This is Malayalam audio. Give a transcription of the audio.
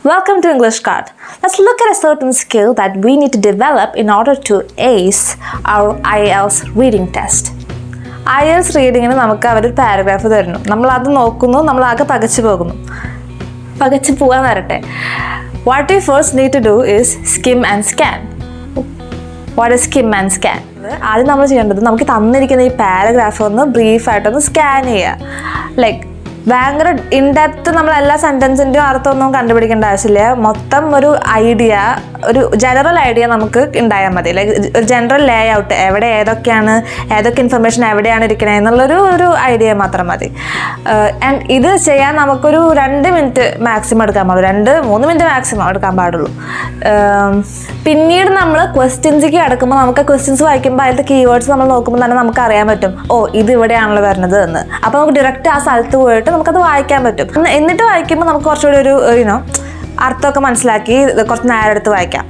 Welcome to English Card. Let's look at a certain skill that we need to develop in order to ace our IELTS reading test. IELTS റീഡിങ്ങിന് നമുക്ക് അവരൊരു പാരഗ്രാഫ് തരുന്നു. നമ്മളത് നോക്കുന്നു, നമ്മളാകെ പകച്ചു പോകാൻ വരട്ടെ. What we first need to do is skim and scan. What is skim and scan? ആദ്യം നമ്മൾ ചെയ്യേണ്ടത് നമുക്ക് തന്നിരിക്കുന്ന ഈ പാരഗ്രാഫ് ഒന്ന് ബ്രീഫായിട്ടൊന്ന് സ്കാൻ ചെയ്യുക. ലൈക്ക് ഭയങ്കര ഇൻഡെപ്ത് നമ്മൾ എല്ലാ സെൻറ്റൻസിൻ്റെയും അർത്ഥമൊന്നും കണ്ടുപിടിക്കേണ്ട ആവശ്യമില്ല. മൊത്തം ഒരു ഐഡിയ, ഒരു ജനറൽ ഐഡിയ നമുക്ക് ഉണ്ടായാൽ മതി. ലൈക്ക് ഒരു ജനറൽ ലേ ഔട്ട്, എവിടെ ഏതൊക്കെ ഇൻഫർമേഷൻ എവിടെയാണ് ഇരിക്കണത് എന്നുള്ളൊരു ഐഡിയ മാത്രം മതി. ആൻഡ് ഇത് ചെയ്യാൻ നമുക്കൊരു 2 മിനിറ്റ് മാക്സിമം എടുക്കാൻ പാടുള്ളൂ, 2-3 മിനിറ്റ് മാക്സിമം എടുക്കാൻ പാടുള്ളൂ. പിന്നീട് നമ്മൾ ക്വസ്റ്റ്യൻസിലേക്ക് കിടക്കുമ്പോൾ നമുക്ക് ക്വസ്റ്റ്യൻസ് വായിക്കുമ്പോൾ അതിലത്തെ കീവേഡ്സ് നമ്മൾ നോക്കുമ്പോൾ തന്നെ നമുക്ക് അറിയാൻ പറ്റും, ഇത് ഇവിടെയാണല്ലോ വരുന്നത് എന്ന്. അപ്പോൾ നമുക്ക് ഡയറക്റ്റ് ആ സ്ഥലത്ത് പോയിട്ട് നമുക്കത് വായിക്കാൻ പറ്റും. എന്നിട്ട് വായിക്കുമ്പോൾ നമുക്ക് കുറച്ചുകൂടി ഒരു അർത്ഥമൊക്കെ മനസ്സിലാക്കി കുറച്ച് നേരം എടുത്ത് വായിക്കാം.